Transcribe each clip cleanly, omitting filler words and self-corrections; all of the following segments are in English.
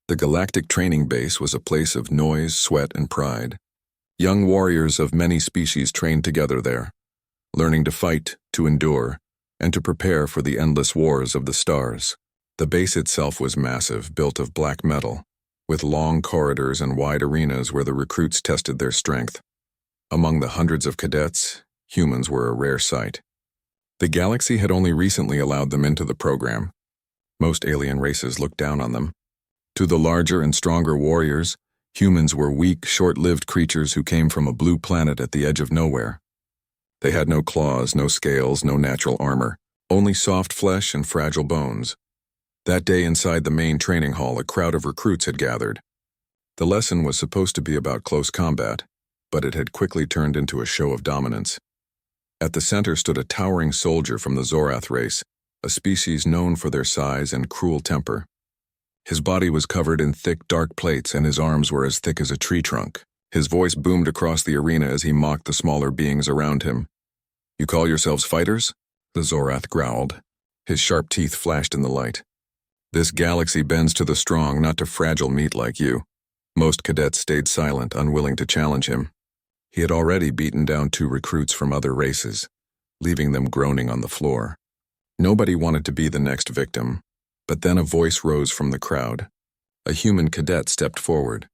The Galactic training base was a place of noise, sweat, and pride. Young warriors of many species trained together there, learning to fight, to endure, and to prepare for the endless wars of the stars. The base itself was massive, built of black metal, with long corridors and wide arenas where the recruits tested their strength. Among the hundreds of cadets, humans were a rare sight. The galaxy had only recently allowed them into the program. Most alien races looked down on them. To the larger and stronger warriors, humans were weak, short-lived creatures who came from a blue planet at the edge of nowhere. They had no claws, no scales, no natural armor, only soft flesh and fragile bones. That day inside the main training hall, a crowd of recruits had gathered. The lesson was supposed to be about close combat, but it had quickly turned into a show of dominance. At the center stood a towering soldier from the Zorath race, a species known for their size and cruel temper. His body was covered in thick, dark plates, and his arms were as thick as a tree trunk. His voice boomed across the arena as he mocked the smaller beings around him. "You call yourselves fighters?" the Zorath growled. His sharp teeth flashed in the light. "This galaxy bends to the strong, not to fragile meat like you." Most cadets stayed silent, unwilling to challenge him. He had already beaten down 2 recruits from other races, leaving them groaning on the floor. Nobody wanted to be the next victim. But then a voice rose from the crowd. A human cadet stepped forward.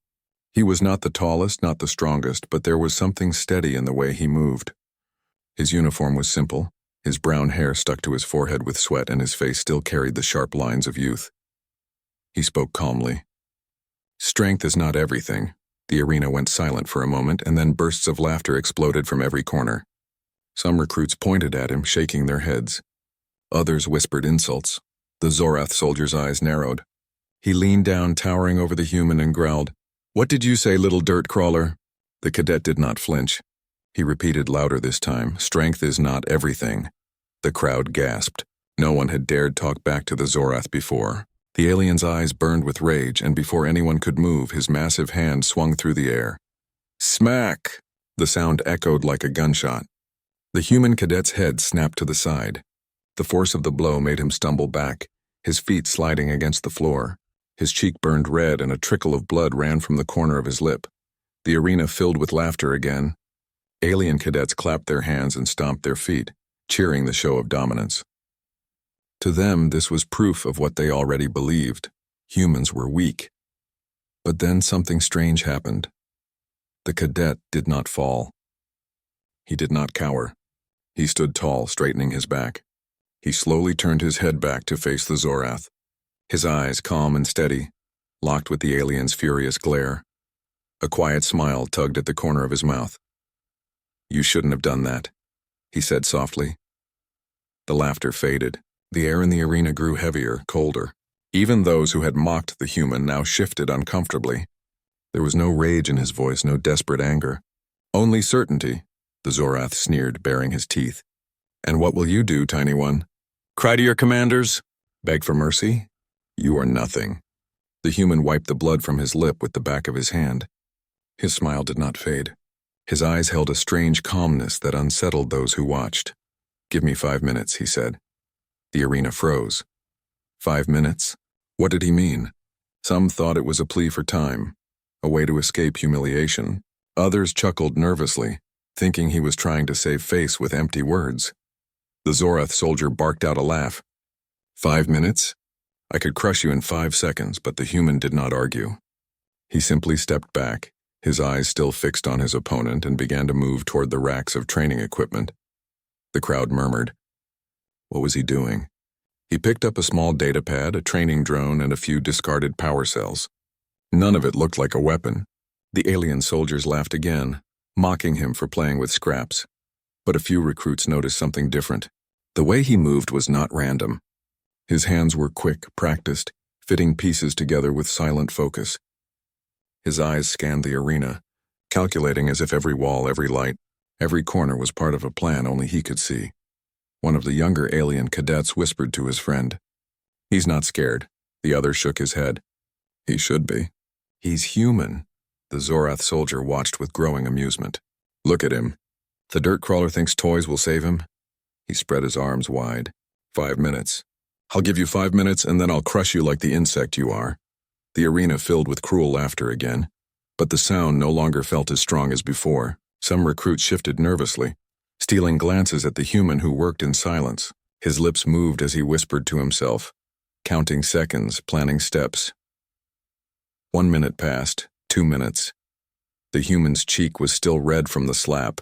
He was not the tallest, not the strongest, but there was something steady in the way he moved. His uniform was simple. His brown hair stuck to his forehead with sweat, and his face still carried the sharp lines of youth. He spoke calmly. "Strength is not everything." The arena went silent for a moment, and then bursts of laughter exploded from every corner. Some recruits pointed at him, shaking their heads. Others whispered insults. The Zorath soldier's eyes narrowed. He leaned down, towering over the human, and growled, "What did you say, little dirt crawler?" The cadet did not flinch. He repeated louder this time, "Strength is not everything." The crowd gasped. No one had dared talk back to the Zorath before. The alien's eyes burned with rage, and before anyone could move, his massive hand swung through the air. Smack! The sound echoed like a gunshot. The human cadet's head snapped to the side. The force of the blow made him stumble back, his feet sliding against the floor. His cheek burned red, and a trickle of blood ran from the corner of his lip. The arena filled with laughter again. Alien cadets clapped their hands and stomped their feet, cheering the show of dominance. To them, this was proof of what they already believed. Humans were weak. But then something strange happened. The cadet did not fall. He did not cower. He stood tall, straightening his back. He slowly turned his head back to face the Zorath, his eyes calm and steady, locked with the alien's furious glare. A quiet smile tugged at the corner of his mouth. "You shouldn't have done that," he said softly. The laughter faded. The air in the arena grew heavier, colder. Even those who had mocked the human now shifted uncomfortably. There was no rage in his voice, no desperate anger. "Only certainty," the Zorath sneered, baring his teeth. "And what will you do, tiny one? Cry to your commanders? Beg for mercy? You are nothing." The human wiped the blood from his lip with the back of his hand. His smile did not fade. His eyes held a strange calmness that unsettled those who watched. "Give me 5 minutes," he said. The arena froze. 5 minutes? What did he mean? Some thought it was a plea for time, a way to escape humiliation. Others chuckled nervously, thinking he was trying to save face with empty words. The Zorath soldier barked out a laugh. 5 minutes? I could crush you in 5 seconds, but the human did not argue. He simply stepped back, his eyes still fixed on his opponent, and began to move toward the racks of training equipment. The crowd murmured. What was he doing? He picked up a small datapad, a training drone, and a few discarded power cells. None of it looked like a weapon. The alien soldiers laughed again, mocking him for playing with scraps. But a few recruits noticed something different. The way he moved was not random. His hands were quick, practiced, fitting pieces together with silent focus. His eyes scanned the arena, calculating as if every wall, every light, every corner was part of a plan only he could see. One of the younger alien cadets whispered to his friend. "He's not scared." The other shook his head. "He should be." "He's human." The Zorath soldier watched with growing amusement. "Look at him. The dirt crawler thinks toys will save him." He spread his arms wide. 5 minutes. "I'll give you 5 minutes, and then I'll crush you like the insect you are." The arena filled with cruel laughter again, but the sound no longer felt as strong as before. Some recruits shifted nervously, stealing glances at the human who worked in silence. His lips moved as he whispered to himself, counting seconds, planning steps. 1 minute passed, 2 minutes. The human's cheek was still red from the slap,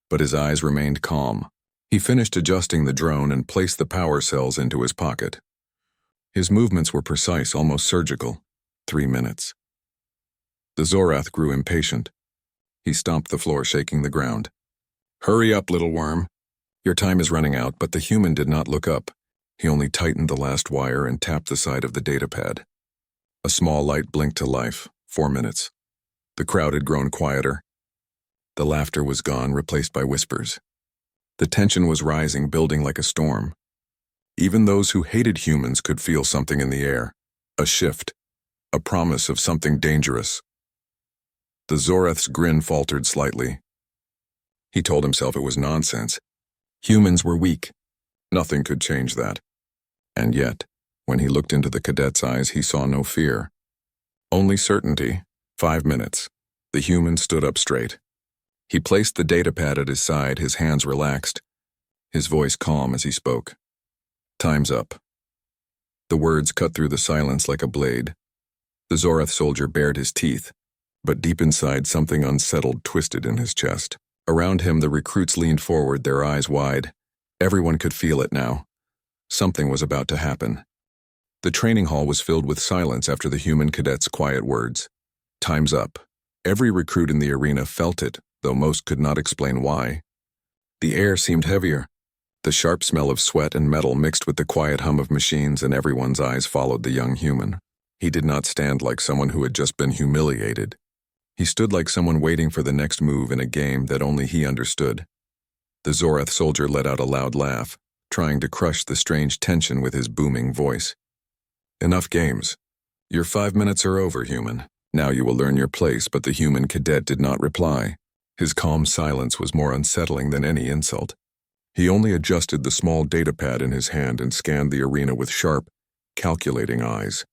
but his eyes remained calm. He finished adjusting the drone and placed the power cells into his pocket. His movements were precise, almost surgical. 3 minutes. The Zorath grew impatient. He stomped the floor, shaking the ground. "Hurry up, little worm. Your time is running out," but the human did not look up. He only tightened the last wire and tapped the side of the datapad. A small light blinked to life. 4 minutes. The crowd had grown quieter. The laughter was gone, replaced by whispers. The tension was rising, building like a storm. Even those who hated humans could feel something in the air. A shift. A promise of something dangerous. The Zorath's grin faltered slightly. He told himself it was nonsense. Humans were weak. Nothing could change that. And yet, when he looked into the cadet's eyes, he saw no fear. Only certainty. 5 minutes. The human stood up straight. He placed the datapad at his side, his hands relaxed, his voice calm as he spoke. "Time's up." The words cut through the silence like a blade. The Zorath soldier bared his teeth, but deep inside something unsettled twisted in his chest. Around him the recruits leaned forward, their eyes wide. Everyone could feel it now. Something was about to happen. The training hall was filled with silence after the human cadet's quiet words. "Time's up." Every recruit in the arena felt it, though most could not explain why. The air seemed heavier. The sharp smell of sweat and metal mixed with the quiet hum of machines, and everyone's eyes followed the young human. He did not stand like someone who had just been humiliated. He stood like someone waiting for the next move in a game that only he understood. The Zorath soldier let out a loud laugh, trying to crush the strange tension with his booming voice. "Enough games. Your 5 minutes are over, human. Now you will learn your place," but the human cadet did not reply. His calm silence was more unsettling than any insult. He only adjusted the small datapad in his hand and scanned the arena with sharp, calculating eyes.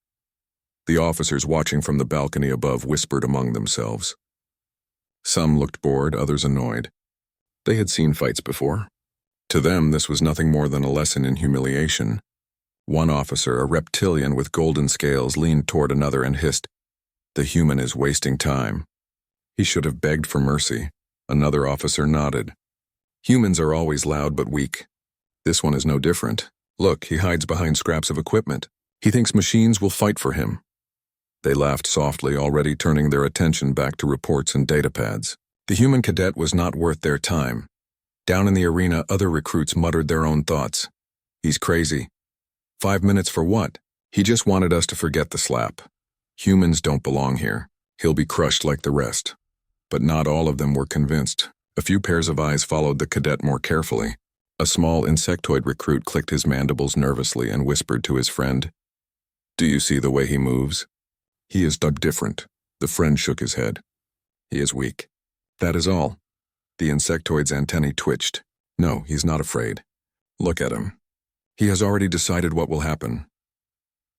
The officers watching from the balcony above whispered among themselves. Some looked bored, others annoyed. They had seen fights before. To them, this was nothing more than a lesson in humiliation. One officer, a reptilian with golden scales, leaned toward another and hissed, "The human is wasting time." He should have begged for mercy. Another officer nodded. Humans are always loud but weak. This one is no different. Look, he hides behind scraps of equipment. He thinks machines will fight for him. They laughed softly, already turning their attention back to reports and datapads. The human cadet was not worth their time. Down in the arena, other recruits muttered their own thoughts. "He's crazy. 5 minutes for what? He just wanted us to forget the slap. Humans don't belong here. He'll be crushed like the rest." But not all of them were convinced. A few pairs of eyes followed the cadet more carefully. A small insectoid recruit clicked his mandibles nervously and whispered to his friend, "Do you see the way he moves? He is different." The friend shook his head. "He is weak. That is all." The insectoid's antennae twitched. "No, he's not afraid. Look at him. He has already decided what will happen."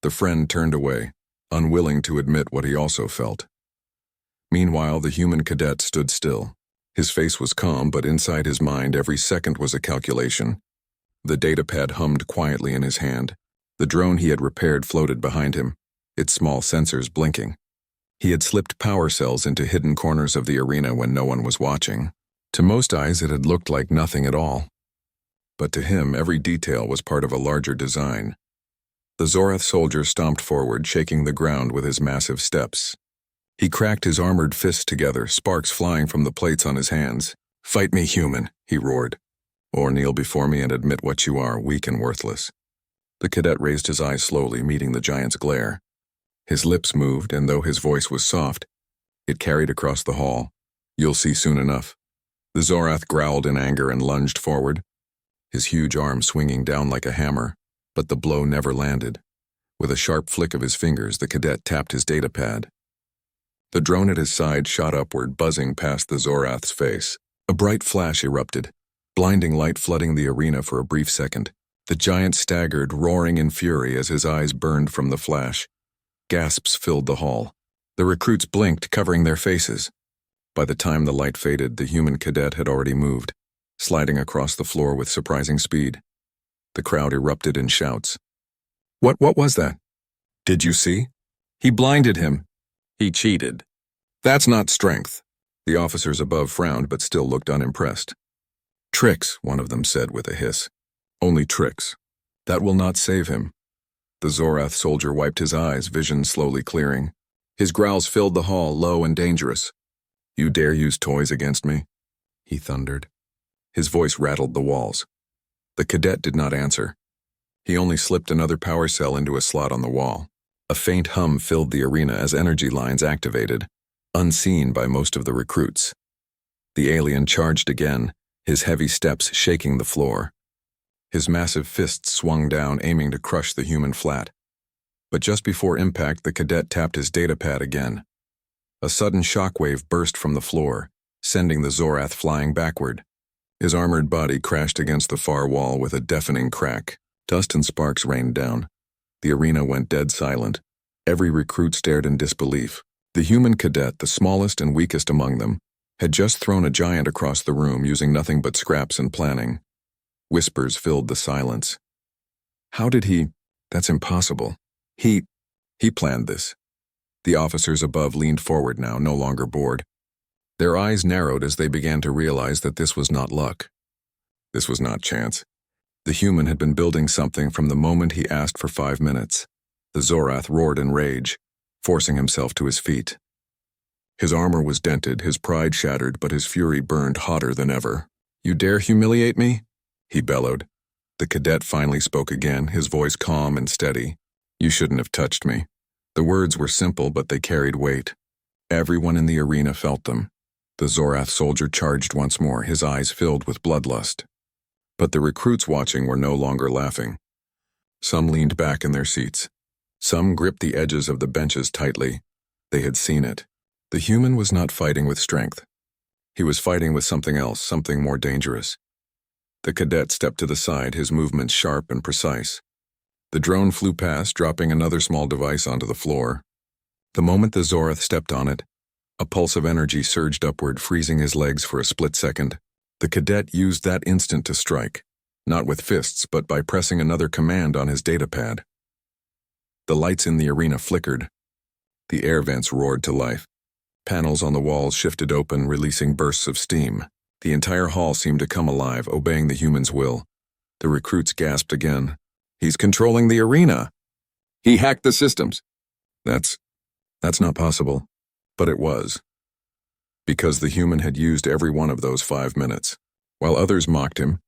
The friend turned away, unwilling to admit what he also felt. Meanwhile, the human cadet stood still. His face was calm, but inside his mind every second was a calculation. The datapad hummed quietly in his hand. The drone he had repaired floated behind him, its small sensors blinking. He had slipped power cells into hidden corners of the arena when no one was watching. To most eyes, it had looked like nothing at all. But to him, every detail was part of a larger design. The Zorath soldier stomped forward, shaking the ground with his massive steps. He cracked his armored fists together, sparks flying from the plates on his hands. "Fight me, human," he roared. "Or kneel before me and admit what you are, weak and worthless." The cadet raised his eyes slowly, meeting the giant's glare. His lips moved, and though his voice was soft, it carried across the hall. "You'll see soon enough." The Zorath growled in anger and lunged forward, his huge arm swinging down like a hammer, but the blow never landed. With a sharp flick of his fingers, the cadet tapped his datapad. The drone at his side shot upward, buzzing past the Zorath's face. A bright flash erupted, blinding light flooding the arena for a brief second. The giant staggered, roaring in fury as his eyes burned from the flash. Gasps filled the hall. The recruits blinked, covering their faces. By the time the light faded, the human cadet had already moved, sliding across the floor with surprising speed. The crowd erupted in shouts. What was that? Did you see? He blinded him. He cheated. That's not strength. The officers above frowned but still looked unimpressed. Tricks, one of them said with a hiss. Only tricks. That will not save him. The Zorath soldier wiped his eyes, vision slowly clearing. His growls filled the hall, low and dangerous. You dare use toys against me? He thundered. His voice rattled the walls. The cadet did not answer. He only slipped another power cell into a slot on the wall. A faint hum filled the arena as energy lines activated, unseen by most of the recruits. The alien charged again, his heavy steps shaking the floor. His massive fists swung down, aiming to crush the human flat. But just before impact, the cadet tapped his datapad again. A sudden shockwave burst from the floor, sending the Zorath flying backward. His armored body crashed against the far wall with a deafening crack. Dust and sparks rained down. The arena went dead silent. Every recruit stared in disbelief. The human cadet, the smallest and weakest among them, had just thrown a giant across the room using nothing but scraps and planning. Whispers filled the silence. How did he? That's impossible. He planned this. The officers above leaned forward now, no longer bored. Their eyes narrowed as they began to realize that this was not luck. This was not chance. The human had been building something from the moment he asked for 5 minutes. The Zorath roared in rage, forcing himself to his feet. His armor was dented, his pride shattered, but his fury burned hotter than ever. You dare humiliate me? He bellowed. The cadet finally spoke again, his voice calm and steady. You shouldn't have touched me. The words were simple, but they carried weight. Everyone in the arena felt them. The Zorath soldier charged once more, his eyes filled with bloodlust. But the recruits watching were no longer laughing. Some leaned back in their seats. Some gripped the edges of the benches tightly. They had seen it. The human was not fighting with strength. He was fighting with something else, something more dangerous. The cadet stepped to the side, his movements sharp and precise. The drone flew past, dropping another small device onto the floor. The moment the Zorath stepped on it, a pulse of energy surged upward, freezing his legs for a split second. The cadet used that instant to strike, not with fists, but by pressing another command on his datapad. The lights in the arena flickered. The air vents roared to life. Panels on the walls shifted open, releasing bursts of steam. The entire hall seemed to come alive, obeying the human's will. The recruits gasped again. He's controlling the arena. He hacked the systems. That's not possible. But it was. Because the human had used every one of those 5 minutes. While others mocked him,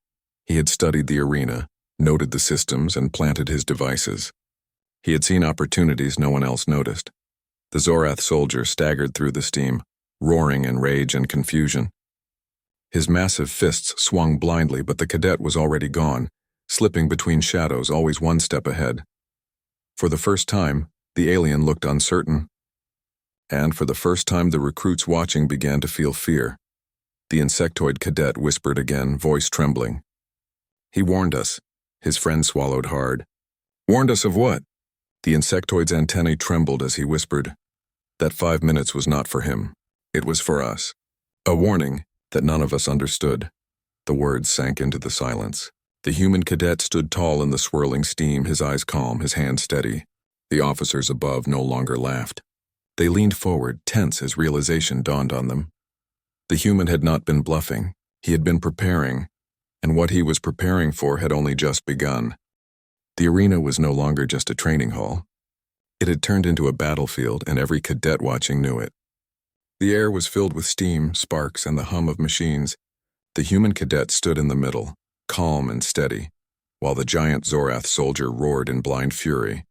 he had studied the arena, noted the systems, and planted his devices. He had seen opportunities no one else noticed. The Zorath soldier staggered through the steam, roaring in rage and confusion. His massive fists swung blindly, but the cadet was already gone, slipping between shadows, always one step ahead. For the first time, the alien looked uncertain. And for the first time, the recruits watching began to feel fear. The insectoid cadet whispered again, voice trembling. He warned us. His friend swallowed hard. Warned us of what? The insectoid's antennae trembled as he whispered. That 5 minutes was not for him. It was for us. A warning that none of us understood. The words sank into the silence. The human cadet stood tall in the swirling steam, his eyes calm, his hand steady. The officers above no longer laughed. They leaned forward, tense as realization dawned on them. The human had not been bluffing. He had been preparing, and what he was preparing for had only just begun. The arena was no longer just a training hall. It had turned into a battlefield, and every cadet watching knew it. The air was filled with steam, sparks, and the hum of machines. The human cadet stood in the middle, calm and steady, while the giant Zorath soldier roared in blind fury.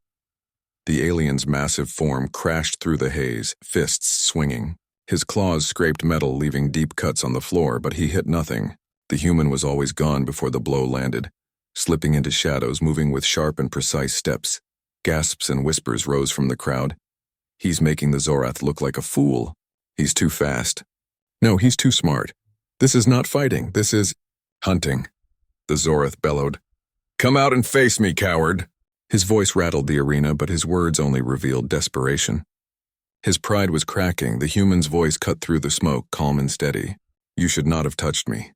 The alien's massive form crashed through the haze, fists swinging. His claws scraped metal, leaving deep cuts on the floor, but he hit nothing. The human was always gone before the blow landed, slipping into shadows, moving with sharp and precise steps. Gasps and whispers rose from the crowd. He's making the Zorath look like a fool. He's too fast. No, he's too smart. This is not fighting, this is hunting. The Zorath bellowed. Come out and face me, coward. His voice rattled the arena, but his words only revealed desperation. His pride was cracking. The human's voice cut through the smoke, calm and steady. "You should not have touched me."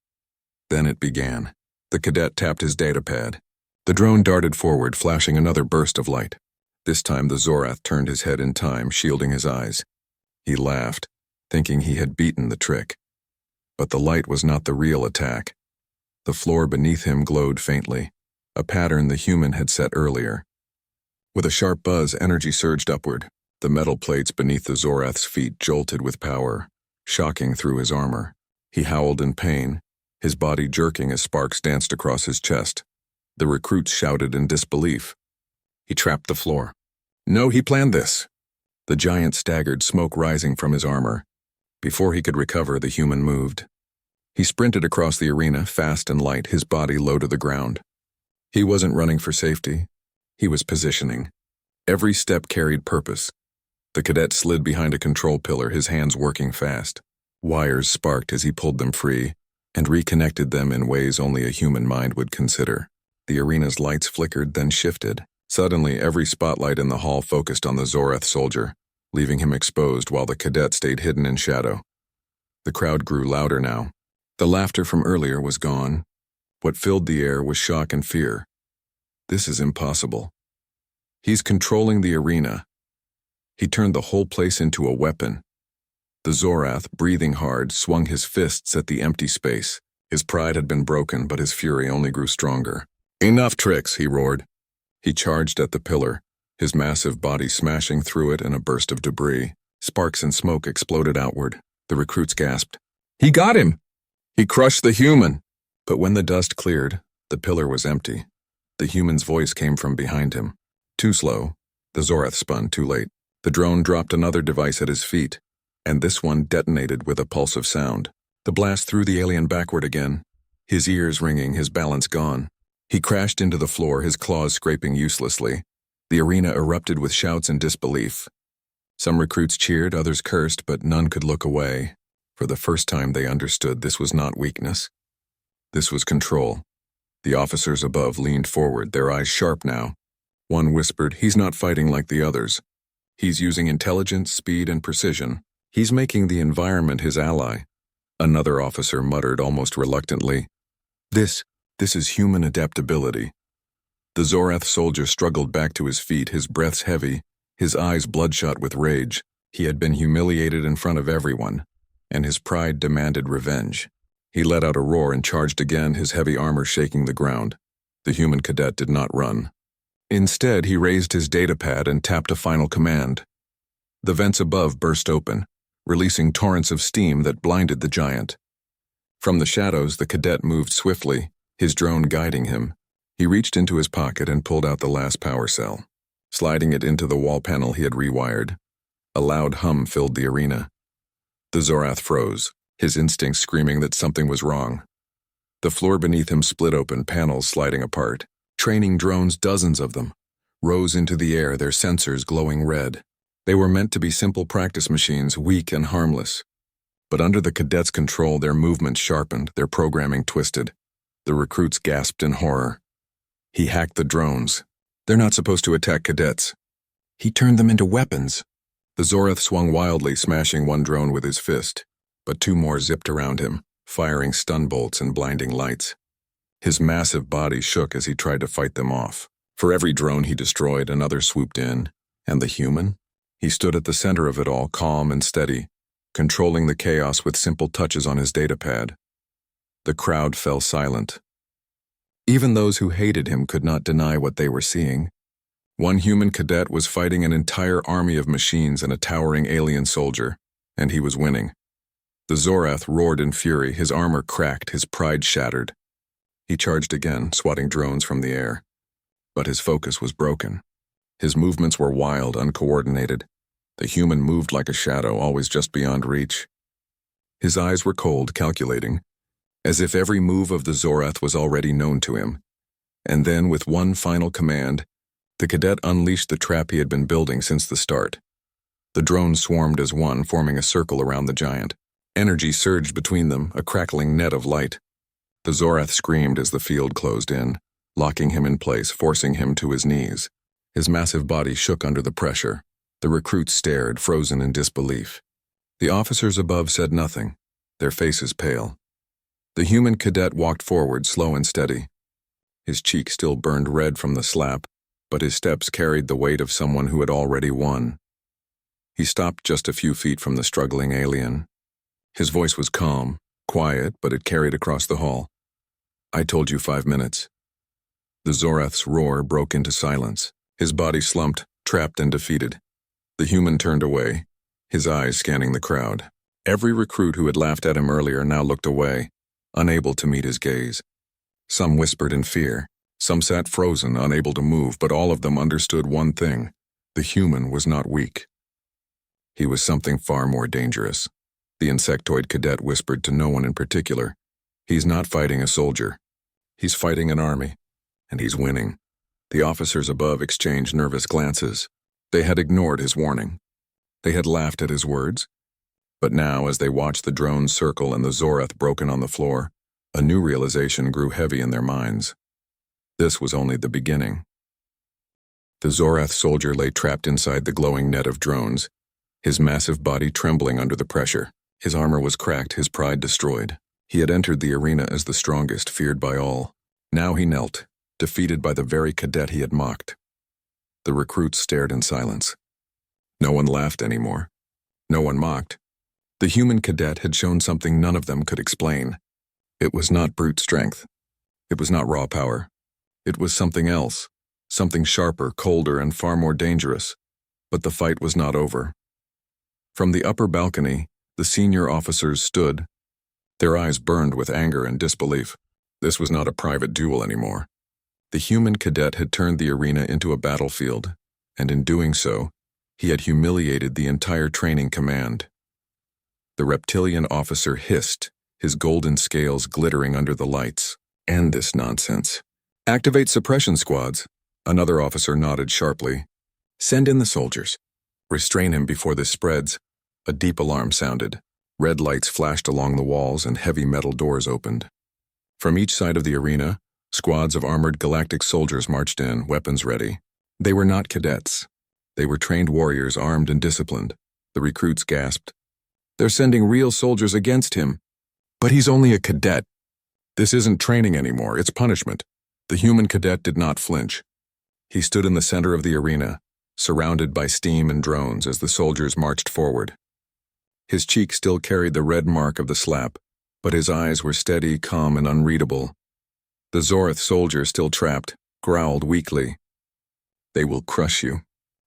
Then it began. The cadet tapped his datapad. The drone darted forward, flashing another burst of light. This time the Zorath turned his head in time, shielding his eyes. He laughed, thinking he had beaten the trick. But the light was not the real attack. The floor beneath him glowed faintly, a pattern the human had set earlier. With a sharp buzz, energy surged upward. The metal plates beneath the Zorath's feet jolted with power, shocking through his armor. He howled in pain, his body jerking as sparks danced across his chest. The recruits shouted in disbelief. He trapped the floor. No, he planned this. The giant staggered, smoke rising from his armor. Before he could recover, the human moved. He sprinted across the arena, fast and light, his body low to the ground. He wasn't running for safety. He was positioning. Every step carried purpose. The cadet slid behind a control pillar, his hands working fast. Wires sparked as he pulled them free and reconnected them in ways only a human mind would consider. The arena's lights flickered, then shifted. Suddenly, every spotlight in the hall focused on the Zorath soldier, leaving him exposed while the cadet stayed hidden in shadow. The crowd grew louder now. The laughter from earlier was gone. What filled the air was shock and fear. This is impossible. He's controlling the arena. He turned the whole place into a weapon. The Zorath, breathing hard, swung his fists at the empty space. His pride had been broken, but his fury only grew stronger. "Enough tricks," he roared. He charged at the pillar, his massive body smashing through it in a burst of debris. Sparks and smoke exploded outward. The recruits gasped. "He got him! He crushed the human!" But when the dust cleared, the pillar was empty. The human's voice came from behind him. Too slow. The Zorath spun too late. The drone dropped another device at his feet, and this one detonated with a pulse of sound. The blast threw the alien backward again, his ears ringing, his balance gone. He crashed into the floor, his claws scraping uselessly. The arena erupted with shouts and disbelief. Some recruits cheered, others cursed, but none could look away. For the first time they understood this was not weakness. This was control. The officers above leaned forward, their eyes sharp now. One whispered, "He's not fighting like the others. He's using intelligence, speed, and precision. He's making the environment his ally." Another officer muttered almost reluctantly, This is human adaptability." The Zorath soldier struggled back to his feet, his breaths heavy, his eyes bloodshot with rage. He had been humiliated in front of everyone, and his pride demanded revenge. He let out a roar and charged again, his heavy armor shaking the ground. The human cadet did not run. Instead, he raised his datapad and tapped a final command. The vents above burst open, releasing torrents of steam that blinded the giant. From the shadows, the cadet moved swiftly, his drone guiding him. He reached into his pocket and pulled out the last power cell, sliding it into the wall panel he had rewired. A loud hum filled the arena. The Zorath froze, his instincts screaming that something was wrong. The floor beneath him split open, panels sliding apart. Training drones, dozens of them, rose into the air, their sensors glowing red. They were meant to be simple practice machines, weak and harmless. But under the cadets' control, their movements sharpened, their programming twisted. The recruits gasped in horror. He hacked the drones. They're not supposed to attack cadets. He turned them into weapons. The Zorath swung wildly, smashing one drone with his fist, but two more zipped around him, firing stun bolts and blinding lights. His massive body shook as he tried to fight them off. For every drone he destroyed, another swooped in. And the human? He stood at the center of it all, calm and steady, controlling the chaos with simple touches on his datapad. The crowd fell silent. Even those who hated him could not deny what they were seeing. One human cadet was fighting an entire army of machines and a towering alien soldier, and he was winning. The Zorath roared in fury, his armor cracked, his pride shattered. He charged again, swatting drones from the air. But his focus was broken. His movements were wild, uncoordinated. The human moved like a shadow, always just beyond reach. His eyes were cold, calculating, as if every move of the Zorath was already known to him. And then, with one final command, the cadet unleashed the trap he had been building since the start. The drones swarmed as one, forming a circle around the giant. Energy surged between them, a crackling net of light. The Zorath screamed as the field closed in, locking him in place, forcing him to his knees. His massive body shook under the pressure. The recruits stared, frozen in disbelief. The officers above said nothing, their faces pale. The human cadet walked forward, slow and steady. His cheek still burned red from the slap, but his steps carried the weight of someone who had already won. He stopped just a few feet from the struggling alien. His voice was calm, quiet, but it carried across the hall. "I told you 5 minutes." The Zorath's roar broke into silence. His body slumped, trapped and defeated. The human turned away, his eyes scanning the crowd. Every recruit who had laughed at him earlier now looked away, unable to meet his gaze. Some whispered in fear. Some sat frozen, unable to move, but all of them understood one thing. The human was not weak. He was something far more dangerous. The insectoid cadet whispered to no one in particular. "He's not fighting a soldier. He's fighting an army, and he's winning." The officers above exchanged nervous glances. They had ignored his warning. They had laughed at his words. But now, as they watched the drones circle and the Zorath broken on the floor, a new realization grew heavy in their minds. This was only the beginning. The Zorath soldier lay trapped inside the glowing net of drones, his massive body trembling under the pressure. His armor was cracked, his pride destroyed. He had entered the arena as the strongest, feared by all. Now he knelt, defeated by the very cadet he had mocked. The recruits stared in silence. No one laughed anymore. No one mocked. The human cadet had shown something none of them could explain. It was not brute strength. It was not raw power. It was something else, something sharper, colder, and far more dangerous. But the fight was not over. From the upper balcony, the senior officers stood. Their eyes burned with anger and disbelief. This was not a private duel anymore. The human cadet had turned the arena into a battlefield, and in doing so, he had humiliated the entire training command. The reptilian officer hissed, his golden scales glittering under the lights. "End this nonsense. Activate suppression squads." Another officer nodded sharply. "Send in the soldiers. Restrain him before this spreads." A deep alarm sounded. Red lights flashed along the walls and heavy metal doors opened. From each side of the arena, squads of armored Galactic soldiers marched in, weapons ready. They were not cadets. They were trained warriors, armed and disciplined. The recruits gasped. "They're sending real soldiers against him." "But he's only a cadet." "This isn't training anymore, it's punishment." The human cadet did not flinch. He stood in the center of the arena, surrounded by steam and drones as the soldiers marched forward. His cheek still carried the red mark of the slap, but his eyes were steady, calm, and unreadable. The Zorath soldier, still trapped, growled weakly. "They will crush you.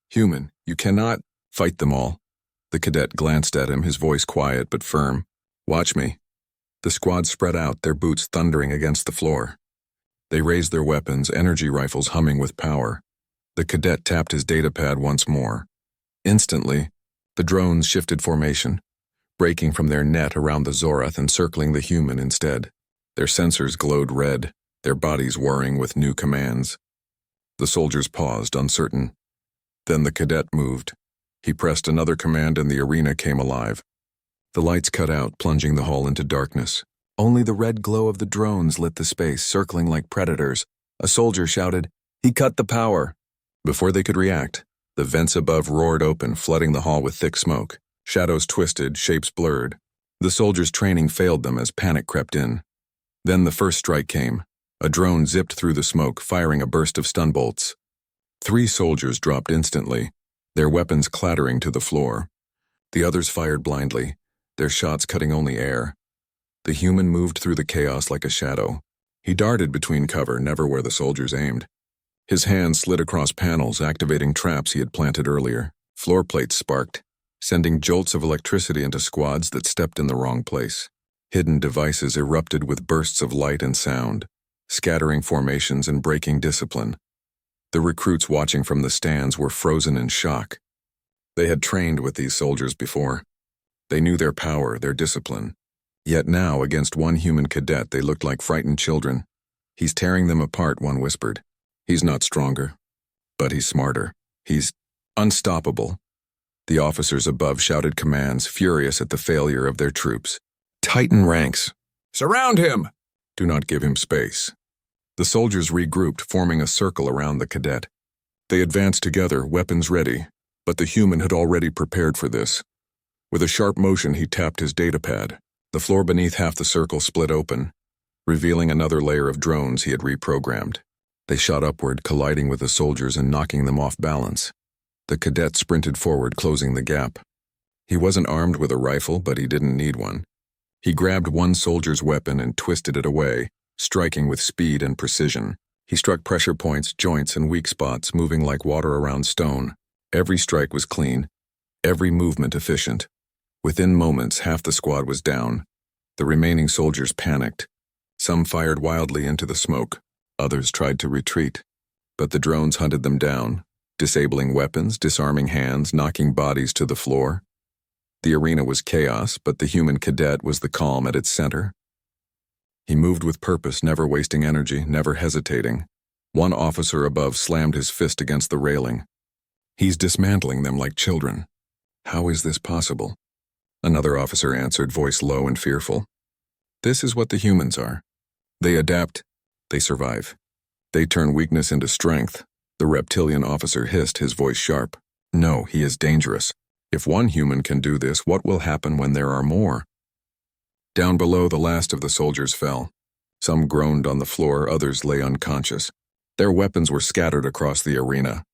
Human, you cannot fight them all." The cadet glanced at him, his voice quiet but firm. "Watch me." The squad spread out, their boots thundering against the floor. They raised their weapons, energy rifles humming with power. The cadet tapped his datapad once more. Instantly, the drones shifted formation, breaking from their net around the Zorath and circling the human instead. Their sensors glowed red, their bodies whirring with new commands. The soldiers paused, uncertain. Then the cadet moved. He pressed another command and the arena came alive. The lights cut out, plunging the hall into darkness. Only the red glow of the drones lit the space, circling like predators. A soldier shouted, "He cut the power!" Before they could react, the vents above roared open, flooding the hall with thick smoke. Shadows twisted, shapes blurred. The soldiers' training failed them as panic crept in. Then the first strike came. A drone zipped through the smoke, firing a burst of stun bolts. 3 soldiers dropped instantly, their weapons clattering to the floor. The others fired blindly, their shots cutting only air. The human moved through the chaos like a shadow. He darted between cover, never where the soldiers aimed. His hands slid across panels, activating traps he had planted earlier. Floor plates sparked, sending jolts of electricity into squads that stepped in the wrong place. Hidden devices erupted with bursts of light and sound, scattering formations and breaking discipline. The recruits watching from the stands were frozen in shock. They had trained with these soldiers before. They knew their power, their discipline. Yet now, against one human cadet, they looked like frightened children. "He's tearing them apart," one whispered. "He's not stronger, but he's smarter. He's unstoppable." The officers above shouted commands, furious at the failure of their troops. "Tighten ranks. Surround him! Do not give him space." The soldiers regrouped, forming a circle around the cadet. They advanced together, weapons ready, but the human had already prepared for this. With a sharp motion, he tapped his datapad. The floor beneath half the circle split open, revealing another layer of drones he had reprogrammed. They shot upward, colliding with the soldiers and knocking them off balance. The cadet sprinted forward, closing the gap. He wasn't armed with a rifle, but he didn't need one. He grabbed one soldier's weapon and twisted it away, striking with speed and precision. He struck pressure points, joints, and weak spots, moving like water around stone. Every strike was clean, every movement efficient. Within moments, half the squad was down. The remaining soldiers panicked. Some fired wildly into the smoke. Others tried to retreat. But the drones hunted them down, disabling weapons, disarming hands, knocking bodies to the floor. The arena was chaos, but the human cadet was the calm at its center. He moved with purpose, never wasting energy, never hesitating. One officer above slammed his fist against the railing. "He's dismantling them like children. How is this possible?" Another officer answered, voice low and fearful. "This is what the humans are. They adapt, they survive. They turn weakness into strength." The reptilian officer hissed, his voice sharp. "No, he is dangerous. If one human can do this, what will happen when there are more?" Down below, the last of the soldiers fell. Some groaned on the floor, others lay unconscious. Their weapons were scattered across the arena.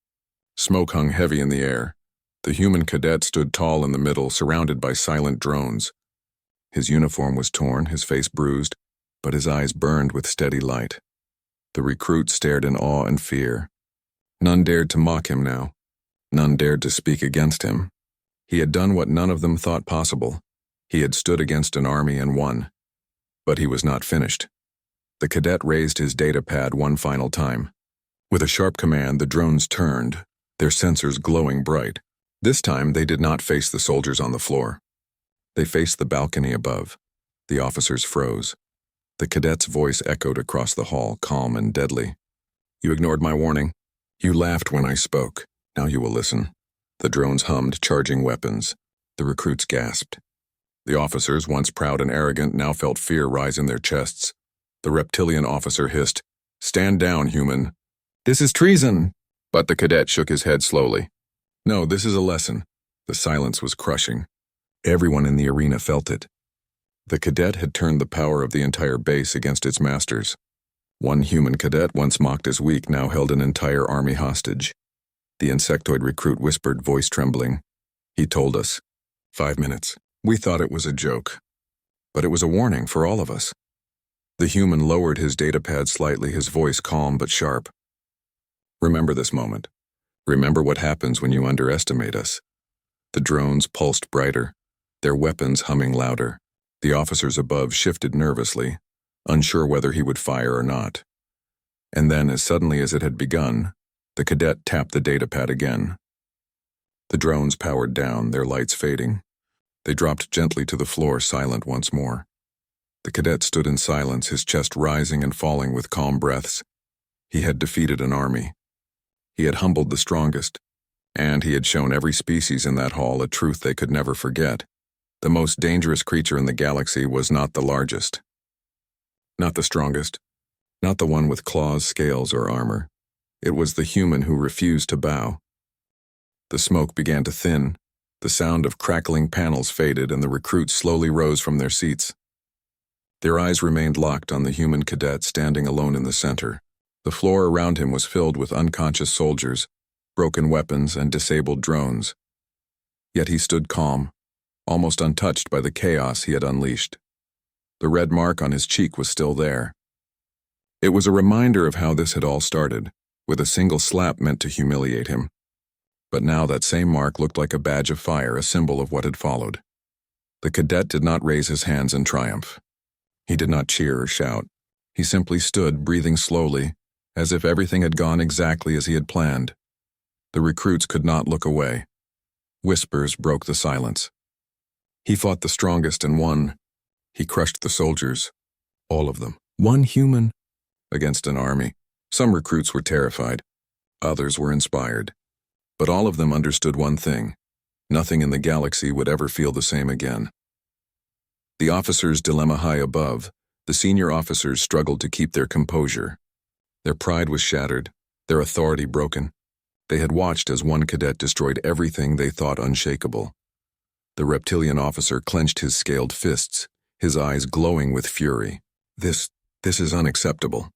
Smoke hung heavy in the air. The human cadet stood tall in the middle, surrounded by silent drones. His uniform was torn, his face bruised, but his eyes burned with steady light. The recruits stared in awe and fear. None dared to mock him now. None dared to speak against him. He had done what none of them thought possible. He had stood against an army and won. But he was not finished. The cadet raised his datapad one final time. With a sharp command, the drones turned, their sensors glowing bright. This time, they did not face the soldiers on the floor. They faced the balcony above. The officers froze. The cadet's voice echoed across the hall, calm and deadly. "You ignored my warning. You laughed when I spoke. Now you will listen." The drones hummed, charging weapons. The recruits gasped. The officers, once proud and arrogant, now felt fear rise in their chests. The reptilian officer hissed, "Stand down, human." "This is treason!" But the cadet shook his head slowly. "No, this is a lesson." The silence was crushing. Everyone in the arena felt it. The cadet had turned the power of the entire base against its masters. One human cadet, once mocked as weak, now held an entire army hostage. The insectoid recruit whispered, voice trembling. "He told us. 5 minutes. We thought it was a joke. But it was a warning for all of us." The human lowered his datapad slightly, his voice calm but sharp. "Remember this moment. Remember what happens when you underestimate us." The drones pulsed brighter, their weapons humming louder. The officers above shifted nervously, unsure whether he would fire or not. And then, as suddenly as it had begun, the cadet tapped the datapad again. The drones powered down, their lights fading. They dropped gently to the floor, silent once more. The cadet stood in silence, his chest rising and falling with calm breaths. He had defeated an army. He had humbled the strongest, and he had shown every species in that hall a truth they could never forget. The most dangerous creature in the galaxy was not the largest, not the strongest, not the one with claws, scales, or armor. It was the human who refused to bow. The smoke began to thin, the sound of crackling panels faded, and the recruits slowly rose from their seats. Their eyes remained locked on the human cadet standing alone in the center. The floor around him was filled with unconscious soldiers, broken weapons, and disabled drones. Yet he stood calm, almost untouched by the chaos he had unleashed. The red mark on his cheek was still there. It was a reminder of how this had all started, with a single slap meant to humiliate him. But now that same mark looked like a badge of fire, a symbol of what had followed. The cadet did not raise his hands in triumph. He did not cheer or shout. He simply stood, breathing slowly, as if everything had gone exactly as he had planned. The recruits could not look away. Whispers broke the silence. He fought the strongest and won. He crushed the soldiers, all of them. One human against an army. Some recruits were terrified. Others were inspired. But all of them understood one thing. Nothing in the galaxy would ever feel the same again. The officers' dilemma high above, the senior officers struggled to keep their composure. Their pride was shattered, their authority broken. They had watched as one cadet destroyed everything they thought unshakable. The reptilian officer clenched his scaled fists, his eyes glowing with fury. This is unacceptable.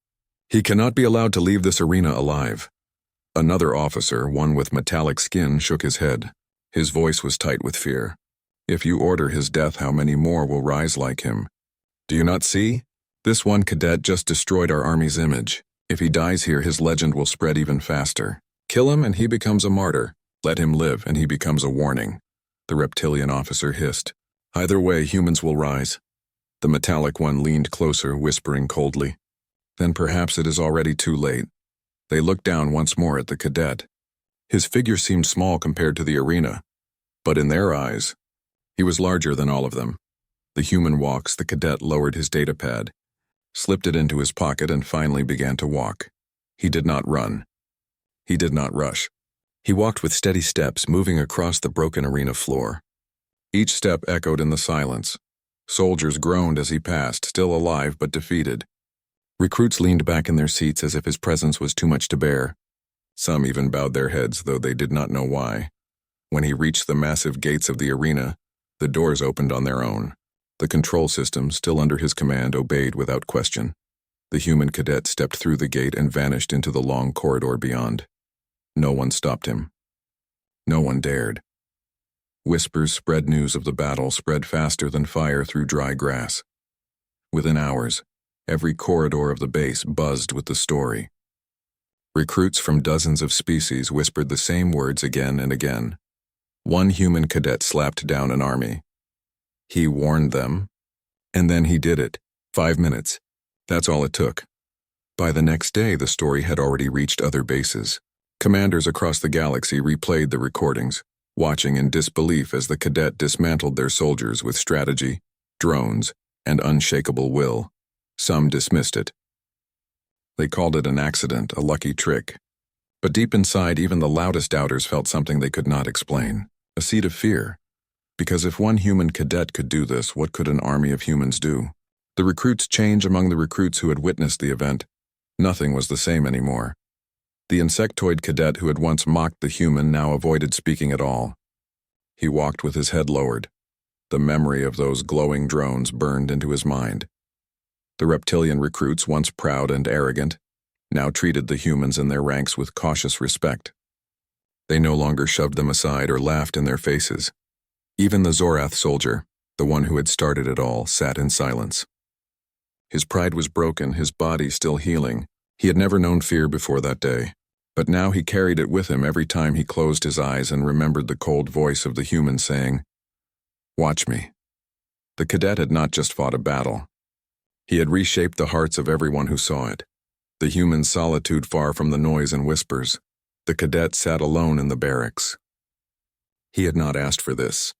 He cannot be allowed to leave this arena alive. Another officer, one with metallic skin, shook his head. His voice was tight with fear. If you order his death, how many more will rise like him? Do you not see? This one cadet just destroyed our army's image. If he dies here, his legend will spread even faster. Kill him and he becomes a martyr. Let him live and he becomes a warning. The reptilian officer hissed. Either way, humans will rise. The metallic one leaned closer, whispering coldly. Then perhaps it is already too late. They looked down once more at the cadet. His figure seemed small compared to the arena, but in their eyes, he was larger than all of them. The human walks, the cadet lowered his datapad, slipped it into his pocket, and finally began to walk. He did not run. He did not rush. He walked with steady steps, moving across the broken arena floor. Each step echoed in the silence. Soldiers groaned as he passed, still alive but defeated. Recruits leaned back in their seats as if his presence was too much to bear. Some even bowed their heads, though they did not know why. When he reached the massive gates of the arena, the doors opened on their own. The control system, still under his command, obeyed without question. The human cadet stepped through the gate and vanished into the long corridor beyond. No one stopped him. No one dared. Whispers spread, news of the battle spread faster than fire through dry grass. Within hours, every corridor of the base buzzed with the story. Recruits from dozens of species whispered the same words again and again. One human cadet slapped down an army. He warned them, and then he did it. 5 minutes. That's all it took. By the next day, the story had already reached other bases. Commanders across the galaxy replayed the recordings, watching in disbelief as the cadet dismantled their soldiers with strategy, drones, and unshakable will. Some dismissed it. They called it an accident, a lucky trick. But deep inside, even the loudest doubters felt something they could not explain. A seed of fear. Because if one human cadet could do this, what could an army of humans do? The recruits' change among the recruits who had witnessed the event. Nothing was the same anymore. The insectoid cadet who had once mocked the human now avoided speaking at all. He walked with his head lowered. The memory of those glowing drones burned into his mind. The reptilian recruits, once proud and arrogant, now treated the humans in their ranks with cautious respect. They no longer shoved them aside or laughed in their faces. Even the Zorath soldier, the one who had started it all, sat in silence. His pride was broken, his body still healing. He had never known fear before that day, but now he carried it with him every time he closed his eyes and remembered the cold voice of the human saying, "Watch me." The cadet had not just fought a battle. He had reshaped the hearts of everyone who saw it. The human's solitude far from the noise and whispers. The cadet sat alone in the barracks. He had not asked for this.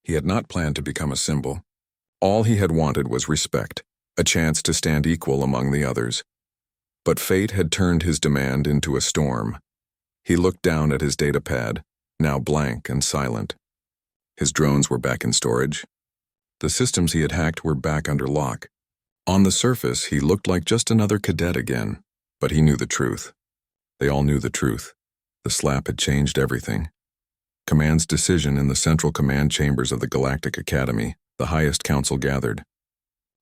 He had not planned to become a symbol. All he had wanted was respect, a chance to stand equal among the others. But fate had turned his demand into a storm. He looked down at his datapad, now blank and silent. His drones were back in storage. The systems he had hacked were back under lock. On the surface, he looked like just another cadet again, but he knew the truth. They all knew the truth. The slap had changed everything. Command's decision in the central command chambers of the Galactic Academy, the highest council gathered.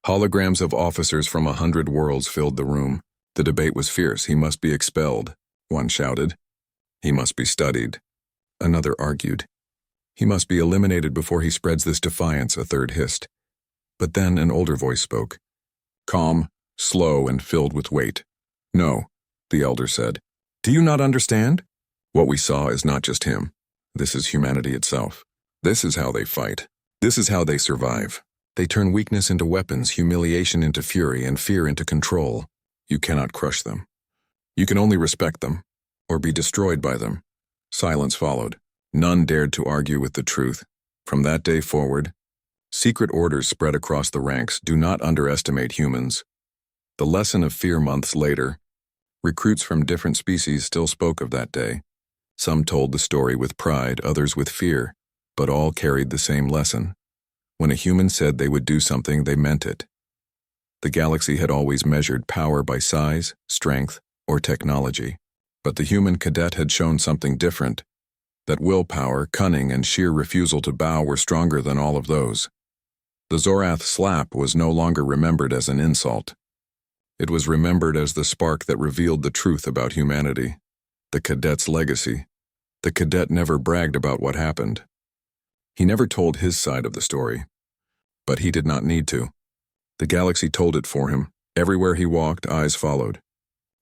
Holograms of officers from 100 worlds filled the room. The debate was fierce. He must be expelled, one shouted. He must be studied, another argued. He must be eliminated before he spreads this defiance, a third hissed. But then an older voice spoke. Calm, slow, and filled with weight. No, the elder said. Do you not understand? What we saw is not just him. This is humanity itself. This is how they fight. This is how they survive. They turn weakness into weapons, humiliation into fury, and fear into control. You cannot crush them. You can only respect them, or be destroyed by them. Silence followed. None dared to argue with the truth. From that day forward, secret orders spread across the ranks. Do not underestimate humans. The lesson of fear months later. Recruits from different species still spoke of that day. Some told the story with pride, others with fear, but all carried the same lesson. When a human said they would do something, they meant it. The galaxy had always measured power by size, strength, or technology. But the human cadet had shown something different, that willpower, cunning, and sheer refusal to bow were stronger than all of those. The Zorath slap was no longer remembered as an insult. It was remembered as the spark that revealed the truth about humanity, the cadet's legacy. The cadet never bragged about what happened. He never told his side of the story, but he did not need to. The galaxy told it for him. Everywhere he walked, eyes followed.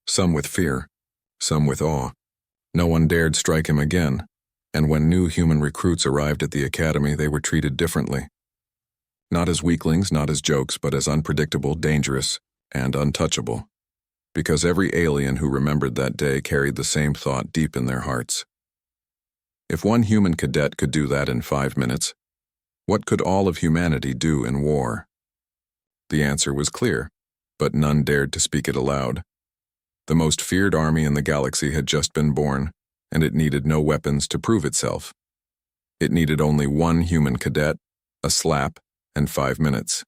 Some with fear, some with awe. No one dared strike him again, and when new human recruits arrived at the academy, they were treated differently. Not as weaklings, not as jokes, but as unpredictable, dangerous, and untouchable. Because every alien who remembered that day carried the same thought deep in their hearts. If one human cadet could do that in 5 minutes, what could all of humanity do in war? The answer was clear, but none dared to speak it aloud. The most feared army in the galaxy had just been born, and it needed no weapons to prove itself. It needed only one human cadet, a slap, and 5 minutes.